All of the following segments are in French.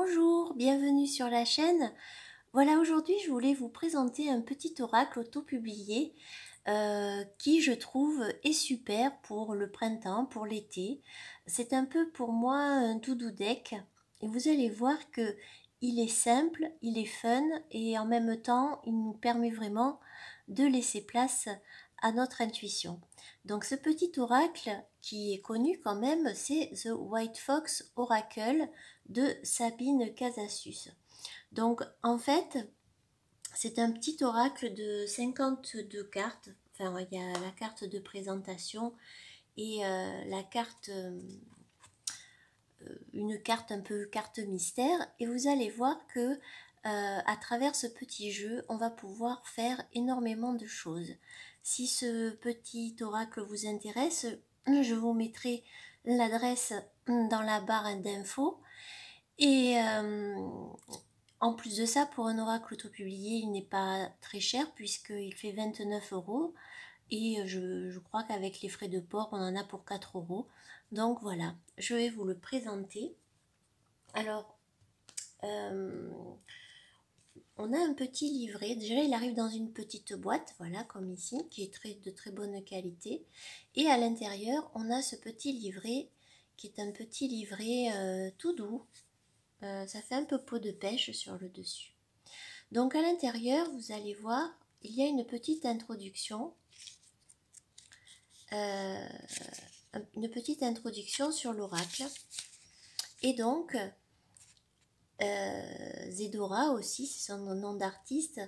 Bonjour, bienvenue sur la chaîne. Voilà, aujourd'hui je voulais vous présenter un petit oracle auto-publié qui je trouve est super pour le printemps, pour l'été. C'est un peu pour moi un to-do deck et vous allez voir que il est simple, il est fun et en même temps il nous permet vraiment de laisser place à notre intuition. Donc ce petit oracle qui est connu quand même, c'est The White Fox Oracle de Sabine Casassus. Donc en fait, c'est un petit oracle de 52 cartes. Enfin, il y a la carte de présentation et la carte, une carte un peu carte mystère. Et vous allez voir que à travers ce petit jeu, on va pouvoir faire énormément de choses. Si ce petit oracle vous intéresse, je vous mettrai l'adresse dans la barre d'infos. Et en plus de ça, pour un oracle auto-publié, il n'est pas très cher puisqu'il fait 29 euros. Et je crois qu'avec les frais de port, on en a pour 4 euros. Donc voilà, je vais vous le présenter. Alors, on a un petit livret. Déjà, il arrive dans une petite boîte, voilà, comme ici, qui est de très bonne qualité. Et à l'intérieur, on a ce petit livret qui est un petit livret tout doux. Ça fait un peu peau de pêche sur le dessus. Donc à l'intérieur, vous allez voir, il y a une petite introduction. Sur l'oracle. Et donc, Zedora aussi, c'est son nom d'artiste,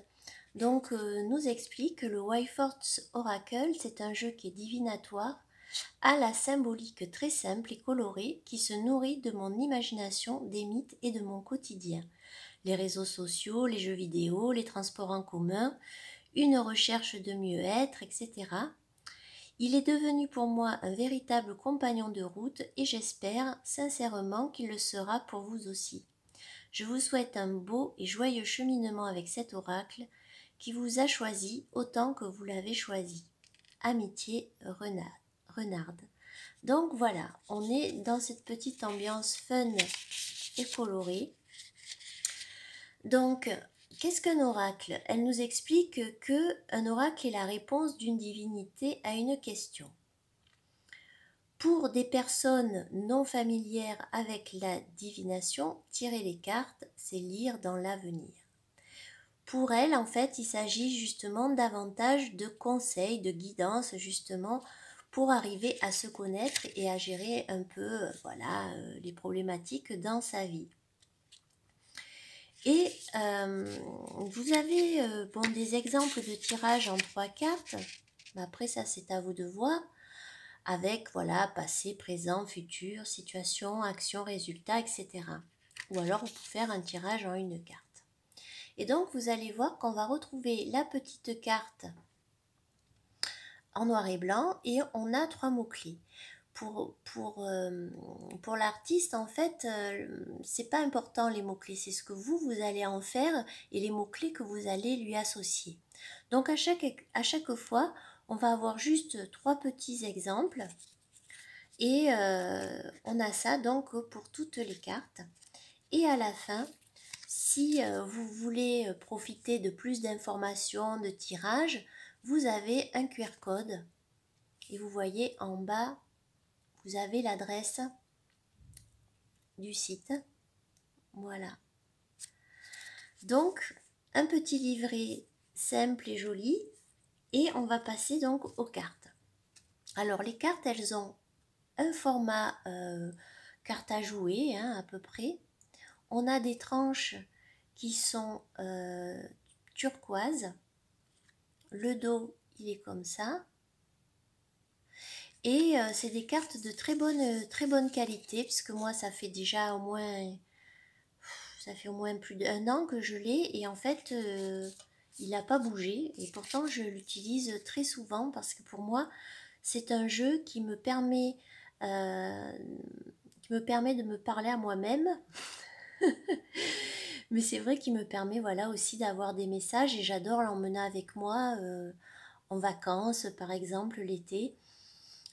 donc nous explique que le Wyforts Oracle, c'est un jeu qui est divinatoire, à la symbolique très simple et colorée, qui se nourrit de mon imagination, des mythes et de mon quotidien. Les réseaux sociaux, les jeux vidéo, les transports en commun, une recherche de mieux-être, etc. Il est devenu pour moi un véritable compagnon de route et j'espère sincèrement qu'il le sera pour vous aussi. Je vous souhaite un beau et joyeux cheminement avec cet oracle qui vous a choisi autant que vous l'avez choisi. Amitié Renarde. Donc voilà, on est dans cette petite ambiance fun et colorée. Donc, qu'est-ce qu'un oracle? Elle nous explique qu'un oracle est la réponse d'une divinité à une question. Pour des personnes non familières avec la divination, tirer les cartes, c'est lire dans l'avenir. Pour elle, en fait, il s'agit justement davantage de conseils, de guidance, justement, pour arriver à se connaître et à gérer un peu, les problématiques dans sa vie. Et vous avez des exemples de tirage en 3 cartes. Après ça, c'est à vous de voir. Avec, passé, présent, futur, situation, action, résultat, etc. Ou alors, on peut faire un tirage en une carte. Et donc, vous allez voir qu'on va retrouver la petite carte en noir et blanc et on a 3 mots-clés. Pour l'artiste, en fait, c'est pas important les mots-clés, c'est ce que vous allez en faire et les mots-clés que vous allez lui associer. Donc, à chaque fois, on va avoir juste 3 petits exemples. Et on a ça donc pour toutes les cartes. Et à la fin, si vous voulez profiter de plus d'informations, de tirage, vous avez un QR code. Et vous voyez en bas, vous avez l'adresse du site. Voilà. Donc, un petit livret simple et joli. Et on va passer donc aux cartes. Alors, les cartes, elles ont un format carte à jouer, à peu près. On a des tranches qui sont turquoises. Le dos, il est comme ça. Et c'est des cartes de très bonne qualité, puisque moi, ça fait déjà au moins plus d'1 an que je l'ai. Et en fait, il n'a pas bougé. Et pourtant, je l'utilise très souvent parce que pour moi, c'est un jeu qui me permet de me parler à moi-même. Mais c'est vrai qu'il me permet aussi d'avoir des messages et j'adore l'emmener avec moi en vacances par exemple l'été.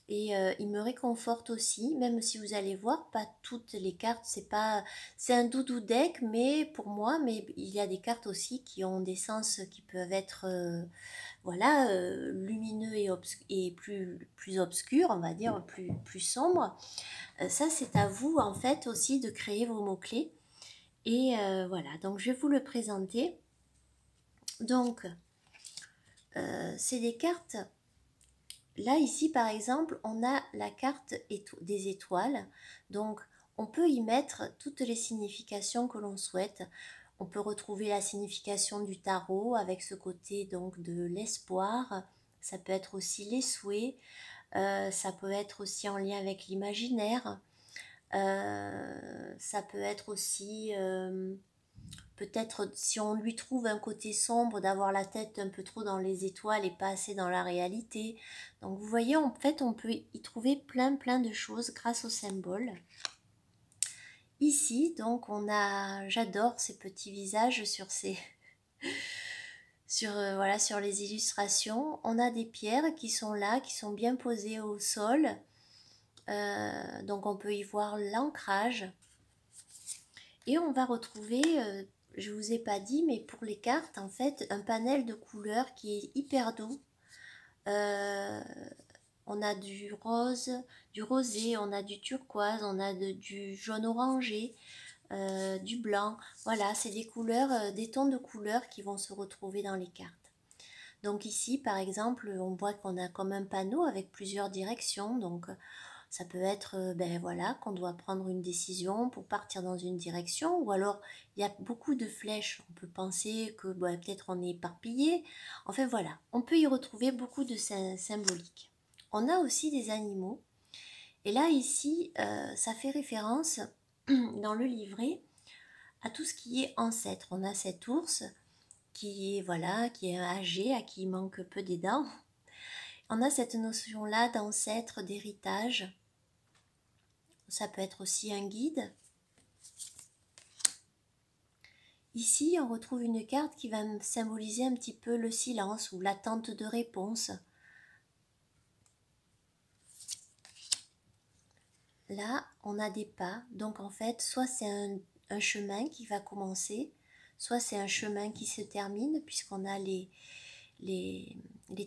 Et il me réconforte aussi, même si vous allez voir, pas toutes les cartes, c'est un doudou deck, mais pour moi, mais il y a des cartes aussi qui ont des sens qui peuvent être, voilà, lumineux et plus obscurs, on va dire, plus sombres. Ça, c'est à vous, en fait, aussi de créer vos mots-clés. Et voilà, donc je vais vous le présenter. Donc, c'est des cartes. Là, ici, par exemple, on a la carte des étoiles. Donc, on peut y mettre toutes les significations que l'on souhaite. On peut retrouver la signification du tarot avec ce côté donc de l'espoir. Ça peut être aussi les souhaits. Ça peut être aussi en lien avec l'imaginaire. Ça peut être aussi peut-être si on lui trouve un côté sombre, d'avoir la tête un peu trop dans les étoiles et pas assez dans la réalité. Donc vous voyez, en fait, on peut y trouver plein de choses grâce au symbole. Ici, donc, j'adore ces petits visages sur voilà, sur les illustrations. On a des pierres qui sont là, qui sont bien posées au sol. Donc on peut y voir l'ancrage. Et on va retrouver, je ne vous ai pas dit, mais pour les cartes, en fait, un panel de couleurs qui est hyper doux. On a du rose, du rosé, on a du turquoise, on a du jaune orangé, du blanc. Voilà, c'est des couleurs, des tons de couleurs qui vont se retrouver dans les cartes. Donc ici, par exemple, on voit qu'on a comme un panneau avec plusieurs directions. Donc ça peut être ben voilà, qu'on doit prendre une décision pour partir dans une direction, ou alors il y a beaucoup de flèches. On peut penser que ben, peut-être on est éparpillé. Enfin voilà, on peut y retrouver beaucoup de symboliques. On a aussi des animaux. Et là, ici, ça fait référence dans le livret à tout ce qui est ancêtre. On a cet ours qui est, voilà, qui est âgé, à qui il manque peu des dents. On a cette notion-là d'ancêtre, d'héritage. Ça peut être aussi un guide. Ici, on retrouve une carte qui va symboliser un petit peu le silence ou l'attente de réponse. Là, on a des pas. Donc, en fait, soit c'est un chemin qui va commencer, soit c'est un chemin qui se termine, puisqu'on a les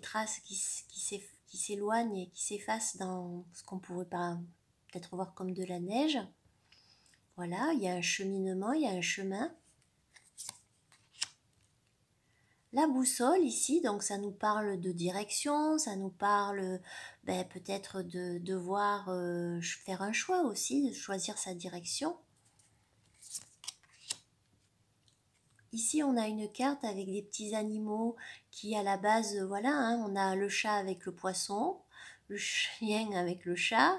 traces qui s'éloignent et qui s'effacent dans ce qu'on pourrait pas peut-être voir comme de la neige. Voilà, il y a un cheminement, il y a un chemin. La boussole ici, donc ça nous parle de direction, ça nous parle ben, peut-être de devoir faire un choix aussi, de choisir sa direction. Ici, on a une carte avec des petits animaux qui, à la base, voilà, hein, on a le chat avec le poisson, le chien avec le chat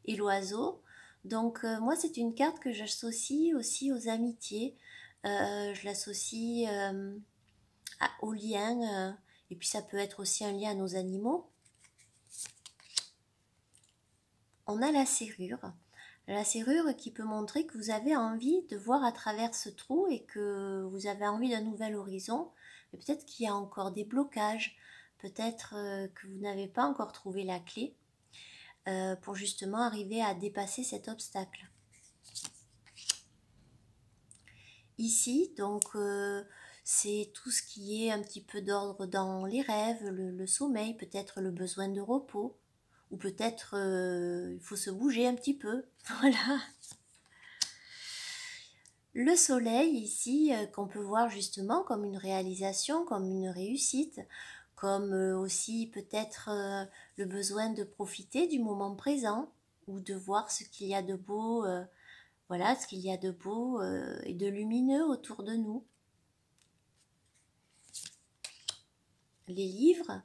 et l'oiseau. Donc, moi, c'est une carte que j'associe aussi aux amitiés. Je l'associe aux liens, et puis ça peut être aussi un lien à nos animaux. On a la serrure. La serrure qui peut montrer que vous avez envie de voir à travers ce trou et que vous avez envie d'un nouvel horizon. Mais peut-être qu'il y a encore des blocages, peut-être que vous n'avez pas encore trouvé la clé pour justement arriver à dépasser cet obstacle. Ici, donc, c'est tout ce qui est un petit peu d'ordre dans les rêves, le sommeil, peut-être le besoin de repos, ou peut-être il faut se bouger un petit peu. Voilà. Le soleil ici, qu'on peut voir justement comme une réalisation, comme une réussite, comme aussi peut-être le besoin de profiter du moment présent ou de voir ce qu'il y a de beau, voilà, ce qu'il y a de beau et de lumineux autour de nous. Les livres,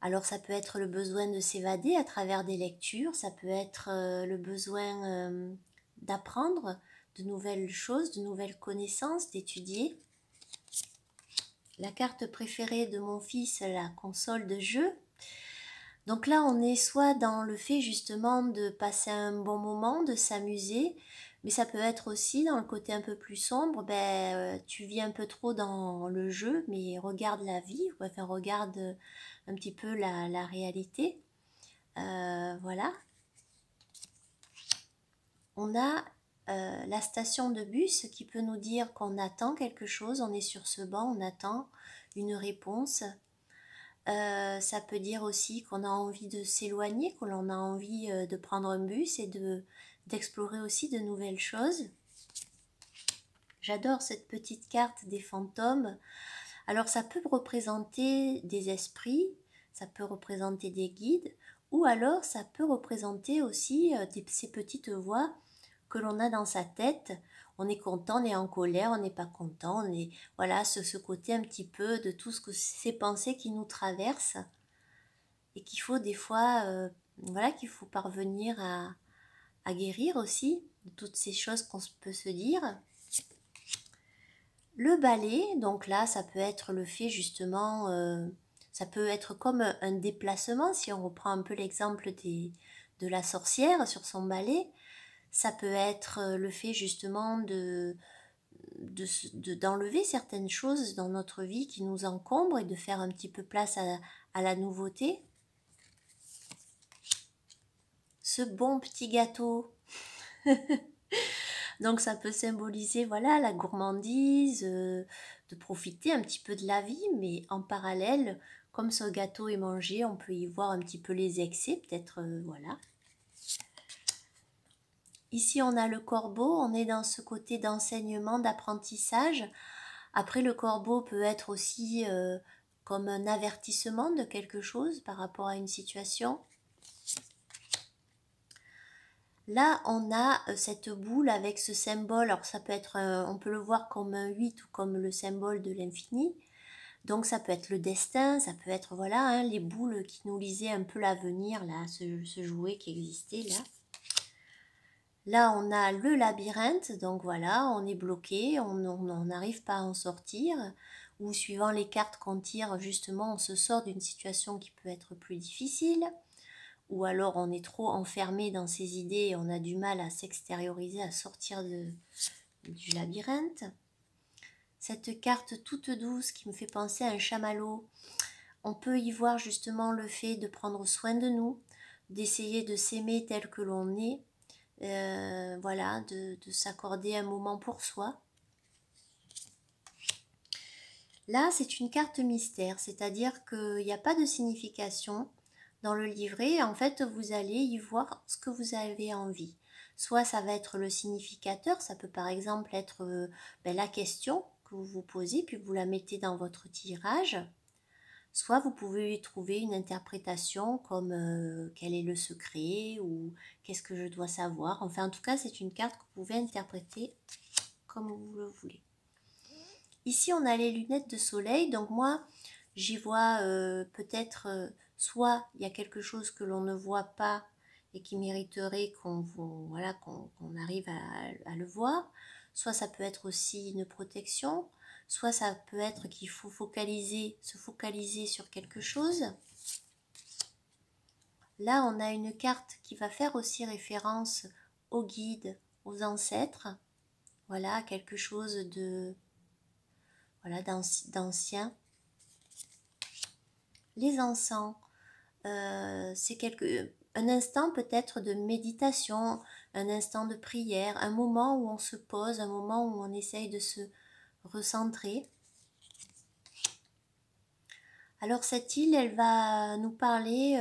alors ça peut être le besoin de s'évader à travers des lectures, ça peut être le besoin d'apprendre de nouvelles choses, de nouvelles connaissances, d'étudier. La carte préférée de mon fils, la console de jeu. Donc là, on est soit dans le fait justement de passer un bon moment, de s'amuser, mais ça peut être aussi dans le côté un peu plus sombre, ben, tu vis un peu trop dans le jeu, mais regarde la vie, enfin regarde un petit peu la réalité. Voilà. On a la station de bus qui peut nous dire qu'on attend quelque chose, on est sur ce banc, on attend une réponse. Ça peut dire aussi qu'on a envie de s'éloigner, qu'on a envie de prendre un bus et d'explorer aussi de nouvelles choses. J'adore cette petite carte des fantômes. Alors ça peut représenter des esprits, ça peut représenter des guides, ou alors ça peut représenter aussi ces petites voix que l'on a dans sa tête. On est content, on est en colère, on n'est pas content, on est voilà ce côté un petit peu de tout ce que ces pensées qui nous traversent et qu'il faut des fois voilà qu'il faut parvenir à guérir aussi de toutes ces choses qu'on peut se dire. Le balai, donc là, ça peut être le fait justement, ça peut être comme un déplacement, si on reprend un peu l'exemple de la sorcière sur son balai, ça peut être le fait justement d'enlever certaines choses dans notre vie qui nous encombrent et de faire un petit peu place à la nouveauté. Ce bon petit gâteau. Donc ça peut symboliser voilà la gourmandise, de profiter un petit peu de la vie, mais en parallèle, comme ce gâteau est mangé, on peut y voir un petit peu les excès, peut-être voilà. Ici on a le corbeau, on est dans ce côté d'enseignement, d'apprentissage. Après le corbeau peut être aussi comme un avertissement de quelque chose par rapport à une situation. Là, on a cette boule avec ce symbole. Alors, ça peut être, on peut le voir comme un 8 ou comme le symbole de l'infini. Donc, ça peut être le destin, ça peut être, voilà, hein, les boules qui nous lisaient un peu l'avenir, là, ce jouet qui existait, là. Là, on a le labyrinthe, donc voilà, on est bloqué, on n'arrive pas à en sortir. Ou suivant les cartes qu'on tire, justement, on se sort d'une situation qui peut être plus difficile. Ou alors on est trop enfermé dans ses idées et on a du mal à s'extérioriser, à sortir du labyrinthe. Cette carte toute douce qui me fait penser à un chamallow, on peut y voir justement le fait de prendre soin de nous, d'essayer de s'aimer tel que l'on est, voilà, de s'accorder un moment pour soi. Là, c'est une carte mystère, c'est-à-dire qu'il n'y a pas de signification dans le livret. En fait, vous allez y voir ce que vous avez envie. Soit ça va être le significateur, ça peut par exemple être la question que vous vous posez, puis vous la mettez dans votre tirage. Soit vous pouvez y trouver une interprétation comme quel est le secret ou qu'est-ce que je dois savoir. Enfin, en tout cas, c'est une carte que vous pouvez interpréter comme vous le voulez. Ici, on a les lunettes de soleil. Donc moi, j'y vois peut-être soit il y a quelque chose que l'on ne voit pas et qui mériterait voilà, qu'on arrive à le voir. Soit ça peut être aussi une protection. Soit ça peut être qu'il faut se focaliser sur quelque chose. Là, on a une carte qui va faire aussi référence aux guides, aux ancêtres. Voilà, quelque chose de voilà, d'ancien. Les encens, c'est un instant peut-être de méditation, un instant de prière, un moment où on se pose, un moment où on essaye de se recentrer. Alors cette île, elle va nous parler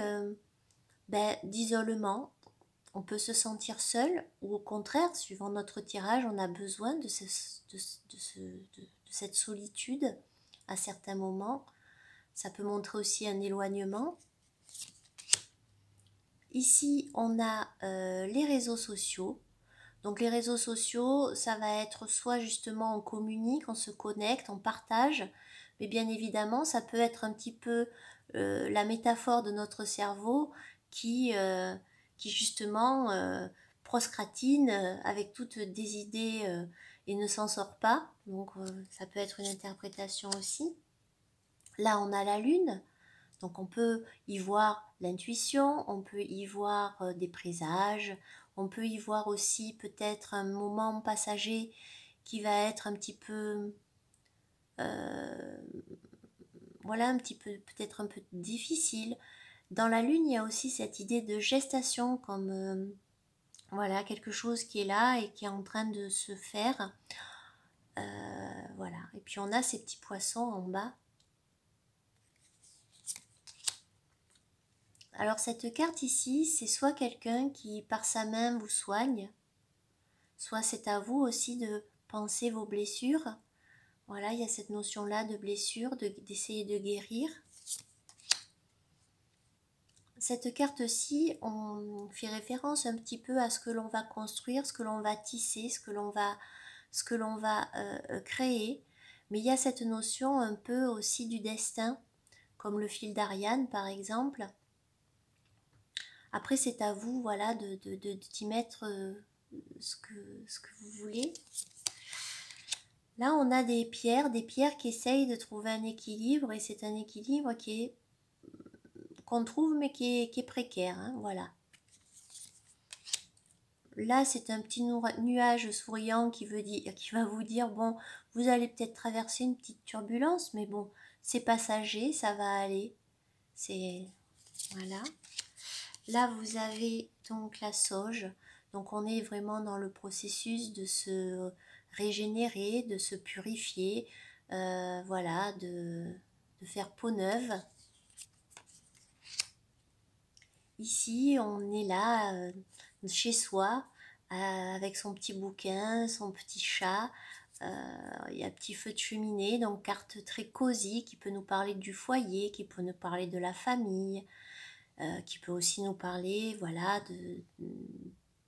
d'isolement. On peut se sentir seul ou au contraire, suivant notre tirage, on a besoin de cette solitude à certains moments. Ça peut montrer aussi un éloignement. Ici, on a les réseaux sociaux. Donc les réseaux sociaux, ça va être soit justement on communique, on se connecte, on partage, mais bien évidemment, ça peut être un petit peu la métaphore de notre cerveau qui justement proscratine avec toutes des idées et ne s'en sort pas. Donc ça peut être une interprétation aussi. Là, on a la lune. Donc on peut y voir l'intuition, on peut y voir des présages, on peut y voir aussi peut-être un moment passager qui va être un petit peu, voilà, un petit peu, peut-être un peu difficile. Dans la lune, il y a aussi cette idée de gestation, comme voilà, quelque chose qui est là et qui est en train de se faire. Voilà. Et puis on a ces petits poissons en bas. Alors cette carte ici, c'est soit quelqu'un qui par sa main vous soigne, soit c'est à vous aussi de penser vos blessures. Voilà, il y a cette notion-là de blessure, d'essayer de guérir. Cette carte-ci, on fait référence un petit peu à ce que l'on va construire, ce que l'on va tisser, ce que l'on va créer. Mais il y a cette notion un peu aussi du destin, comme le fil d'Ariane par exemple. Après, c'est à vous, voilà, d'y mettre ce que vous voulez. Là, on a des pierres qui essayent de trouver un équilibre, et c'est un équilibre qu'on trouve, mais qui est précaire, hein, voilà. Là, c'est un petit nuage souriant qui va vous dire, bon, vous allez peut-être traverser une petite turbulence, mais bon, c'est passager, ça va aller. C'est... Voilà. Là, vous avez donc la sauge. Donc, on est vraiment dans le processus de se régénérer, de se purifier, voilà, de faire peau neuve. Ici, on est là, chez soi, avec son petit bouquin, son petit chat. Il y a un petit feu de cheminée, donc carte très cosy qui peut nous parler du foyer, qui peut nous parler de la famille, qui peut aussi nous parler, voilà,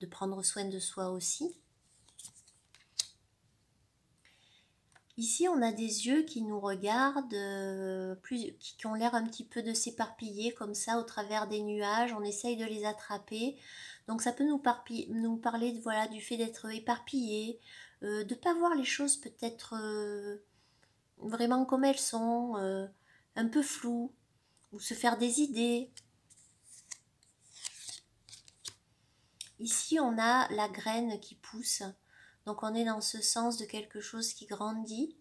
de prendre soin de soi aussi. Ici, on a des yeux qui nous regardent, qui ont l'air un petit peu de s'éparpiller comme ça au travers des nuages. On essaye de les attraper. Donc ça peut nous parler voilà, du fait d'être éparpillé, de ne pas voir les choses peut-être vraiment comme elles sont, un peu floues, ou se faire des idées. Ici, on a la graine qui pousse. Donc on est dans ce sens de quelque chose qui grandit.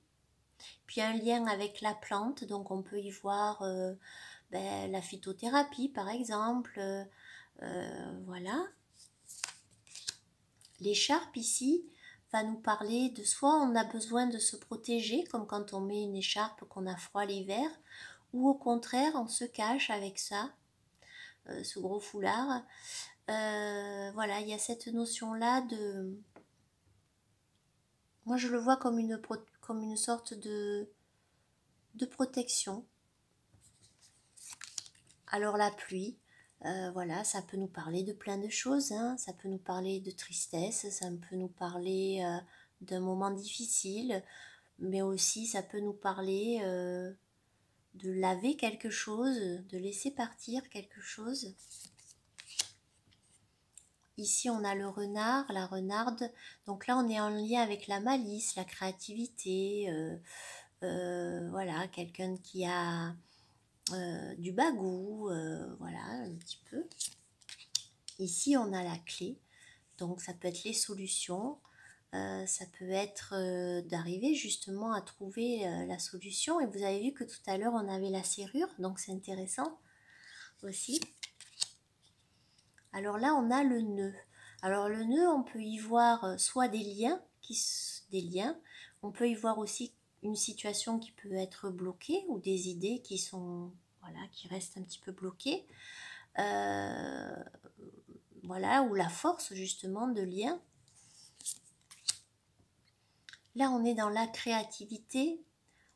Puis un lien avec la plante, donc on peut y voir la phytothérapie par exemple. Voilà. L'écharpe ici va nous parler de soit on a besoin de se protéger, comme quand on met une écharpe qu'on a froid l'hiver, ou au contraire on se cache avec ça, ce gros foulard. Voilà, il y a cette notion-là de... Moi je le vois comme une sorte de protection. Alors la pluie, voilà, ça peut nous parler de plein de choses, hein. Ça peut nous parler de tristesse, ça peut nous parler d'un moment difficile, mais aussi ça peut nous parler de laver quelque chose, de laisser partir quelque chose. Ici, on a le renard, la renarde. Donc là, on est en lien avec la malice, la créativité. Voilà, quelqu'un qui a du bagou, voilà, un petit peu. Ici, on a la clé. Donc, ça peut être les solutions. Ça peut être d'arriver justement à trouver la solution. Et vous avez vu que tout à l'heure, on avait la serrure. Donc, c'est intéressant aussi. Alors là, on a le nœud. Alors le nœud, on peut y voir soit des liens, on peut y voir aussi une situation qui peut être bloquée ou des idées qui sont, voilà, qui restent un petit peu bloquées. Voilà, ou la force justement de lien. Là, on est dans la créativité,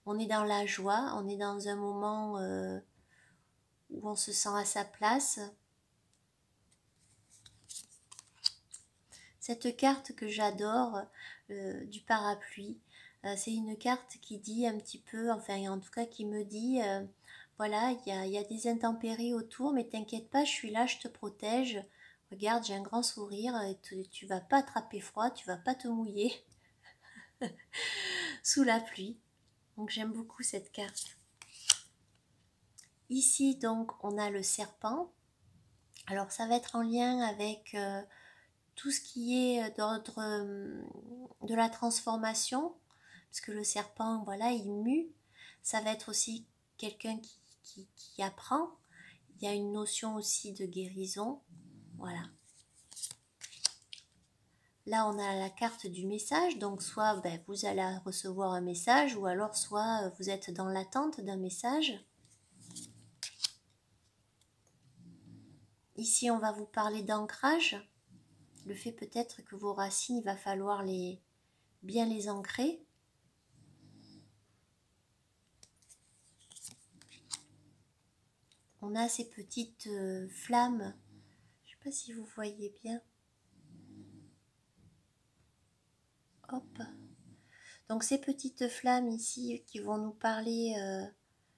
on est dans la joie, on est dans un moment où on se sent à sa place. Cette carte que j'adore, du parapluie, c'est une carte qui dit un petit peu, enfin en tout cas qui me dit, voilà, il y a des intempéries autour, mais t'inquiète pas, je suis là, je te protège. Regarde, j'ai un grand sourire, et tu vas pas attraper froid, tu vas pas te mouiller sous la pluie. Donc j'aime beaucoup cette carte. Ici donc on a le serpent. Alors ça va être en lien avec tout ce qui est d'ordre de la transformation, parce que le serpent, voilà, il mue. Ça va être aussi quelqu'un qui apprend. Il y a une notion aussi de guérison. Voilà. Là, on a la carte du message, donc soit vous allez recevoir un message, ou alors soit vous êtes dans l'attente d'un message. Ici, on va vous parler d'ancrage. Le fait peut-être que vos racines, il va falloir bien les ancrer. On a ces petites flammes. Je ne sais pas si vous voyez bien. Hop. Donc ces petites flammes ici qui vont nous parler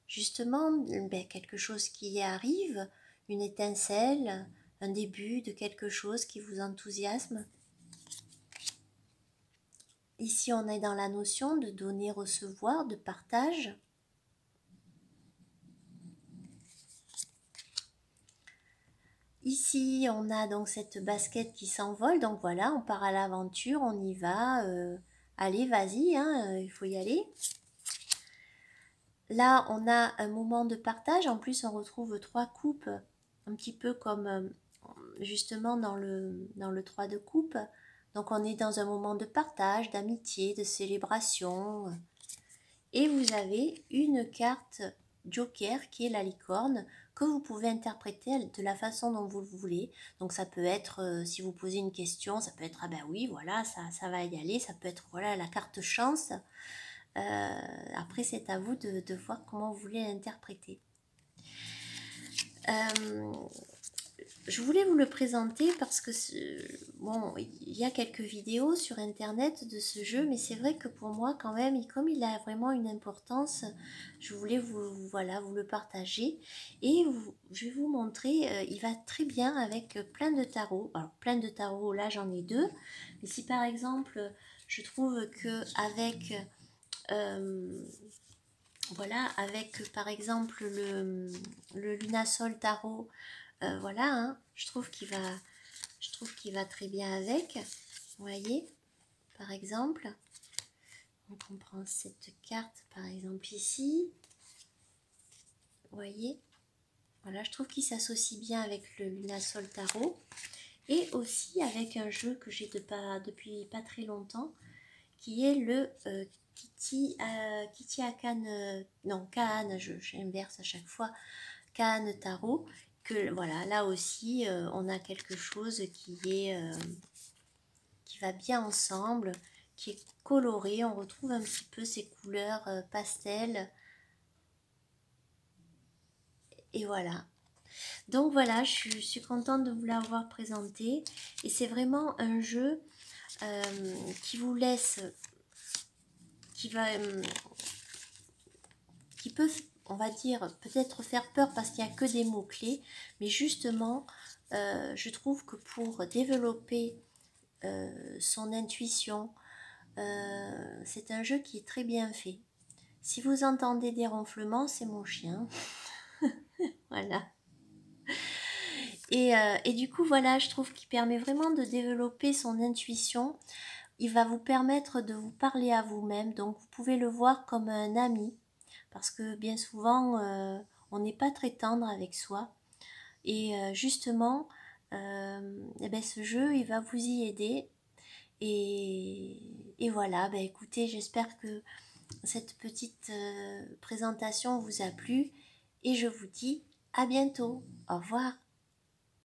justement quelque chose qui arrive, une étincelle, un début de quelque chose qui vous enthousiasme. Ici on est dans la notion de donner, recevoir, de partage. Ici on a donc cette basket qui s'envole, donc voilà, on part à l'aventure, on y va, allez vas-y, hein, il faut y aller. Là, on a un moment de partage. En plus, on retrouve 3 coupes, un petit peu comme justement dans le 3 de coupe. Donc, on est dans un moment de partage, d'amitié, de célébration. Et vous avez une carte joker qui est la licorne que vous pouvez interpréter de la façon dont vous le voulez. Donc, ça peut être, si vous posez une question, ça peut être, ah ben oui, voilà, ça va y aller. Ça peut être, voilà, la carte chance. Après, c'est à vous de voir comment vous voulez l'interpréter. Je voulais vous le présenter parce que, bon, il y a quelques vidéos sur internet de ce jeu, mais c'est vrai que pour moi, quand même, comme il a vraiment une importance, je voulais vous le partager. Et je vais vous montrer, il va très bien avec plein de tarots. Alors, plein de tarots, là j'en ai 2. Mais si par exemple, je trouve que avec... voilà, avec par exemple le Lunasol Tarot, voilà, hein, je trouve qu'il va très bien avec. Vous voyez, par exemple, donc on prend cette carte par exemple ici. Vous voyez, voilà, je trouve qu'il s'associe bien avec le Lunasol Tarot et aussi avec un jeu que j'ai depuis pas très longtemps, qui est le Kitty à Cannes, non Cannes, j'inverse à chaque fois, Cannes Tarot, que voilà, là aussi on a quelque chose qui va bien ensemble, qui est coloré, on retrouve un petit peu ces couleurs pastel, et voilà. Donc voilà, je suis contente de vous l'avoir présenté, et c'est vraiment un jeu qui vous laisse, qui peut, on va dire, peut-être faire peur parce qu'il n'y a que des mots-clés, mais justement, je trouve que pour développer son intuition, c'est un jeu qui est très bien fait. Si vous entendez des ronflements, c'est mon chien. Voilà. Et du coup, voilà, je trouve qu'il permet vraiment de développer son intuition. Il va vous permettre de vous parler à vous-même, donc vous pouvez le voir comme un ami, parce que bien souvent, on n'est pas très tendre avec soi. Et justement, ce jeu, il va vous y aider. Et voilà, écoutez, j'espère que cette petite présentation vous a plu. Et je vous dis à bientôt. Au revoir.